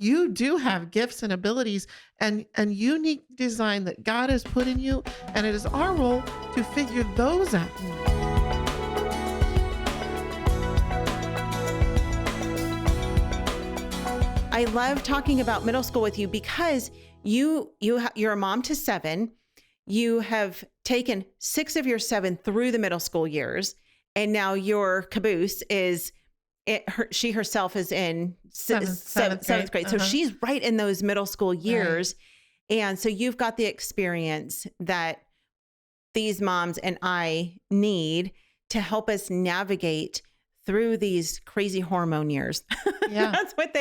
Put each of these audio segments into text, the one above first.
you do have gifts and abilities and unique design that God has put in you, and it is our role to figure those out. I love talking about middle school with you because you're a mom to 7. You have taken 6 of your 7 through the middle school years, and now your caboose is she herself is in seventh grade. So she's right in those middle school years. Right. And so you've got the experience that these moms and I need to help us navigate through these crazy hormone years. Yeah. That's what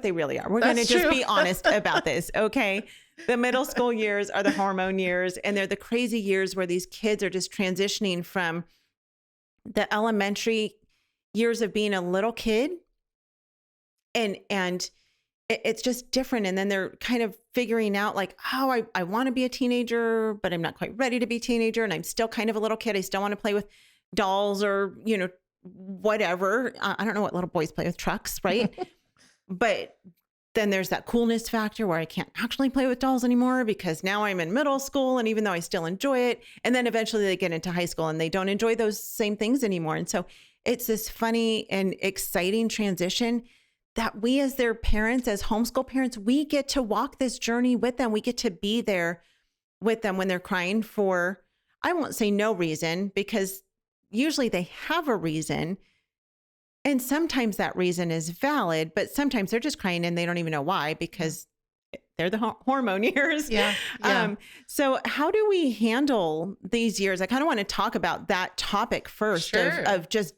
they really are. We're going to just be honest about this. Okay. The middle school years are the hormone years, and they're the crazy years where these kids are just transitioning from the elementary years of being a little kid. And it's just different. And then they're kind of figuring out like, oh, I want to be a teenager, but I'm not quite ready to be a teenager. And I'm still kind of a little kid. I still want to play with dolls or, whatever. I don't know what little boys play with, trucks, right? But then there's that coolness factor where I can't actually play with dolls anymore because now I'm in middle school, and even though I still enjoy it, and then eventually they get into high school and they don't enjoy those same things anymore. And so it's this funny and exciting transition that we as their parents, as homeschool parents, we get to walk this journey with them. We get to be there with them when they're crying for, I won't say no reason, because usually they have a reason. And sometimes that reason is valid, but sometimes they're just crying and they don't even know why, because they're the hormone years. Yeah. So how do we handle these years? I kind of want to talk about that topic first. Sure. of just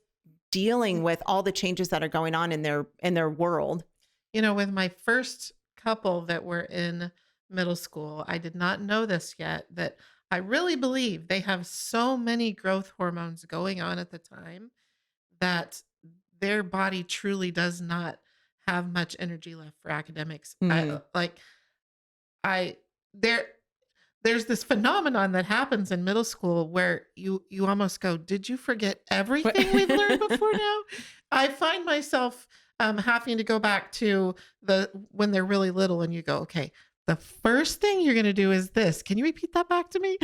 dealing with all the changes that are going on in their world. With my first couple that were in middle school, I did not know this yet, that I really believe they have so many growth hormones going on at the time that their body truly does not have much energy left for academics. There's this phenomenon that happens in middle school where you almost go, did you forget everything we've learned before now? I find myself having to go back to when they're really little, and you go, okay, the first thing you're going to do is this. Can you repeat that back to me?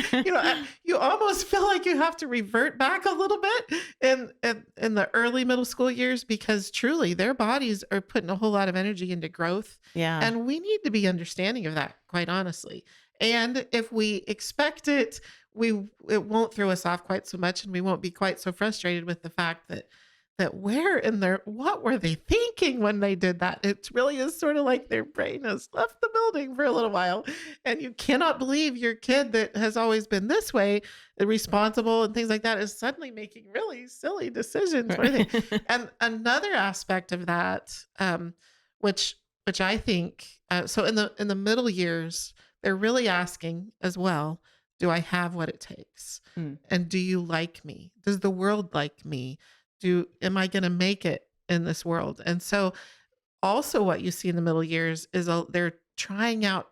You almost feel like you have to revert back a little bit in the early middle school years, because truly their bodies are putting a whole lot of energy into growth. Yeah. And we need to be understanding of that, quite honestly. And if we expect it, it won't throw us off quite so much, and we won't be quite so frustrated with the fact that what were they thinking when they did that? It really is sort of like their brain has left the building for a little while, and you cannot believe your kid that has always been this way, responsible and things like that, is suddenly making really silly decisions. And another aspect of that, which I think, so in the middle years, they're really asking as well, do I have what it takes? And do you like me? Does the world like me? Am I going to make it in this world? And so also what you see in the middle years is they're trying out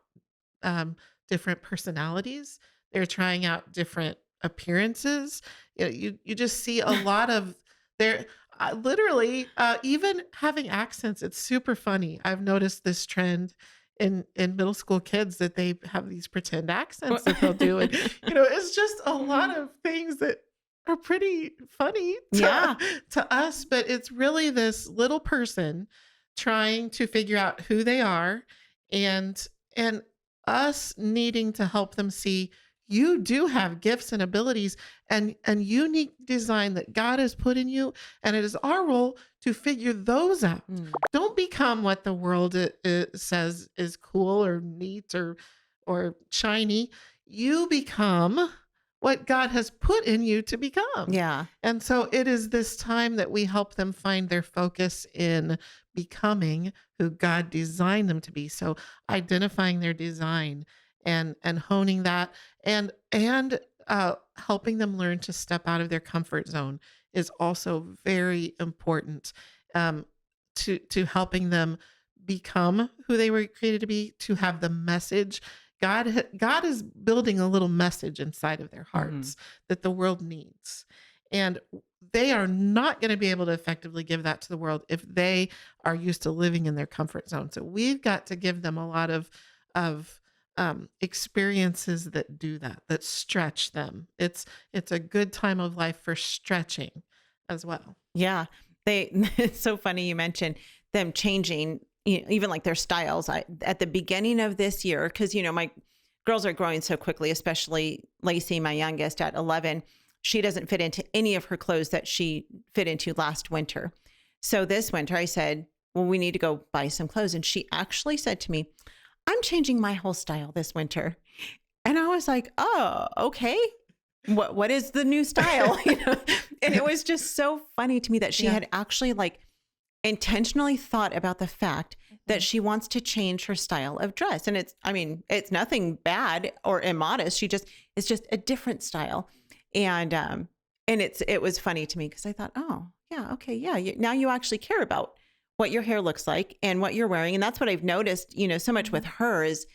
different personalities. They're trying out different appearances. You just see a lot of their literally even having accents. It's super funny. I've noticed this trend in middle school kids, that they have these pretend accents that they'll do. And, it's just a lot of things that are pretty funny to us, but it's really this little person trying to figure out who they are, and us needing to help them see you do have gifts and abilities and unique design that God has put in you, and it is our role to figure those out. Don't become what the world says is cool or neat or shiny. You become what God has put in you to become. Yeah. And so it is this time that we help them find their focus in becoming who God designed them to be. So identifying their design and honing that, and helping them learn to step out of their comfort zone is also very important, to helping them become who they were created to be, to have the message. God is building a little message inside of their hearts that the world needs. And they are not going to be able to effectively give that to the world if they are used to living in their comfort zone. So we've got to give them a lot of experiences that do that, that stretch them. It's a good time of life for stretching as well. Yeah. They it's so funny you mentioned them changing, even like their styles. At the beginning of this year, because my girls are growing so quickly, especially Lacey, my youngest at 11. She doesn't fit into any of her clothes that she fit into last winter. So this winter I said, well, we need to go buy some clothes. And she actually said to me, I'm changing my whole style this winter. And I was like, oh, okay. What is the new style? And it was just so funny to me that she Yeah. had actually like intentionally thought about the fact that she wants to change her style of dress. And it's nothing bad or immodest. It's just a different style. And it was funny to me because I thought, oh yeah, okay. Yeah. Now you actually care about what your hair looks like and what you're wearing. And that's what I've noticed, so much with her is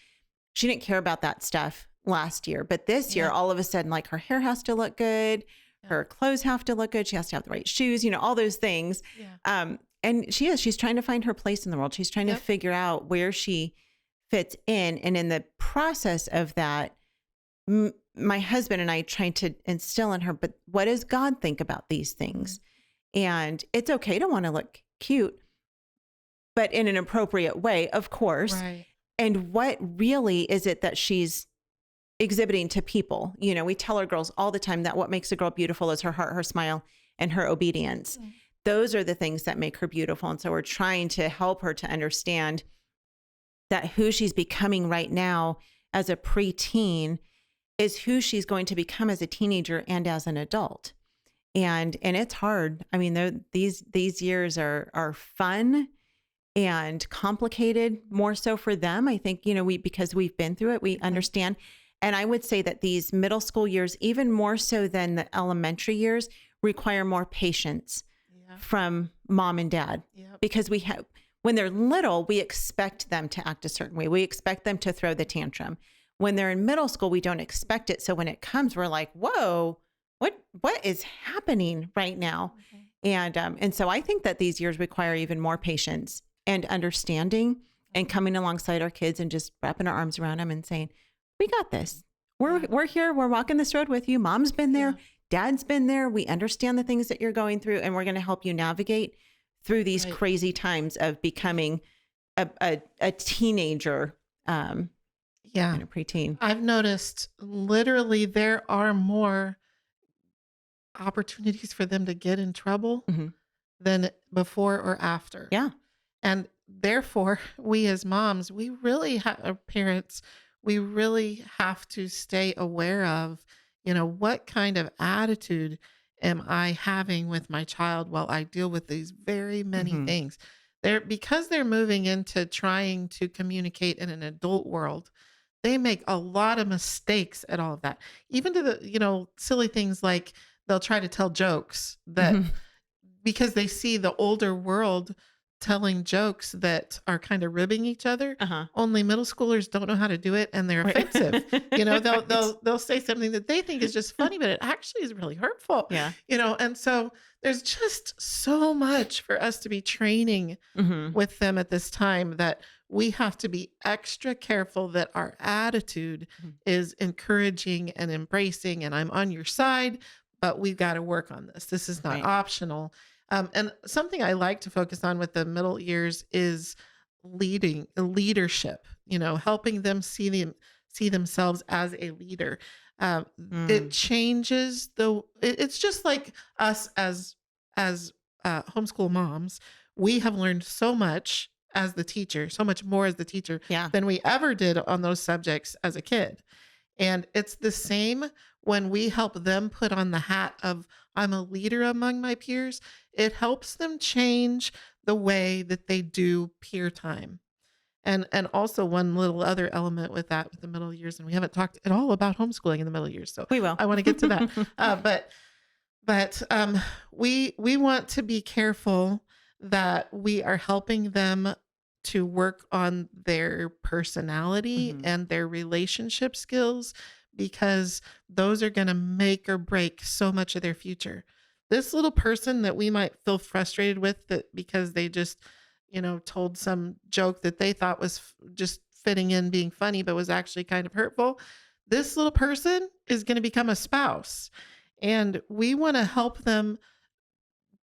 she didn't care about that stuff last year, but this year, Yeah. all of a sudden, like her hair has to look good. Her clothes have to look good. She has to have the right shoes, all those things. Yeah. And she's trying to find her place in the world. She's trying to Yep. figure out where she fits in. And in the process of that, my husband and I trying to instill in her, but what does God think about these things? And it's okay to want to look cute, but in an appropriate way, of course. Right. And what really is it that she's exhibiting to people? We tell our girls all the time that what makes a girl beautiful is her heart, her smile, and her obedience. Mm. Those are the things that make her beautiful. And so we're trying to help her to understand that who she's becoming right now as a preteen is who she's going to become as a teenager and as an adult. And it's hard. I mean, these years are fun and complicated, more so for them. I think, because we've been through it, we understand. And I would say that these middle school years, even more so than the elementary years, require more patience Yeah. from mom and dad. Yep. Because when they're little, we expect them to act a certain way. We expect them to throw the tantrum. When they're in middle school, we don't expect it. So when it comes, we're like, whoa, what is happening right now? And so I think that these years require even more patience and understanding and coming alongside our kids and just wrapping our arms around them and saying, we got this. We're here. We're walking this road with you. Mom's been there. Dad's been there. We understand the things that you're going through, and we're going to help you navigate through these Right. crazy times of becoming a teenager, Yeah. and a preteen. I've noticed literally there are more opportunities for them to get in trouble Mhm. than before or after. Yeah. And therefore, we as moms, parents, we really have to stay aware of, what kind of attitude am I having with my child while I deal with these very many Mhm. things. Because they're moving into trying to communicate in an adult world, they make a lot of mistakes at all of that. Even to the, silly things like they'll try to tell jokes that Mhm. because they see the older world telling jokes that are kind of ribbing each other. Uh-huh. Only middle schoolers don't know how to do it, and they're Right. offensive. They'll Right. they'll say something that they think is just funny, but it actually is really hurtful. Yeah. And so there's just so much for us to be training Mhm. with them at this time that we have to be extra careful that our attitude Mhm. is encouraging and embracing, and I'm on your side, but we've got to work on this. This is not Right. optional. And something I like to focus on with the middle years is leadership, helping them see themselves as a leader. It Mm. changes it's just like us as homeschool moms. We have learned so much as the teacher, so much more as the teacher Yeah. than we ever did on those subjects as a kid. And it's the same when we help them put on the hat of I'm a leader among my peers. It helps them change the way that they do peer time. And also one little other element with that with the middle years, and we haven't talked at all about homeschooling in the middle years. So We will. I want to get to that. But we want to be careful that we are helping them to work on their personality Mhm. and their relationship skills because those are going to make or break so much of their future. this little person that we might feel frustrated with that because they just, told some joke that they thought was just fitting in being funny, but was actually kind of hurtful. This little person is going to become a spouse. And we want to help them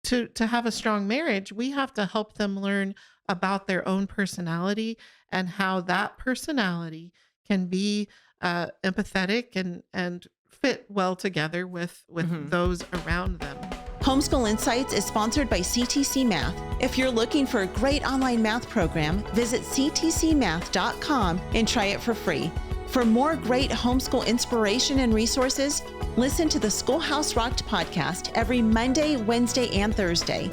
to have a strong marriage. We have to help them learn about their own personality and how that personality can be empathetic and fit well together with those around them. Homeschool Insights is sponsored by CTC Math. If you're looking for a great online math program, visit ctcmath.com and try it for free. For more great homeschool inspiration and resources, listen to the Schoolhouse Rocked podcast every Monday, Wednesday, and Thursday.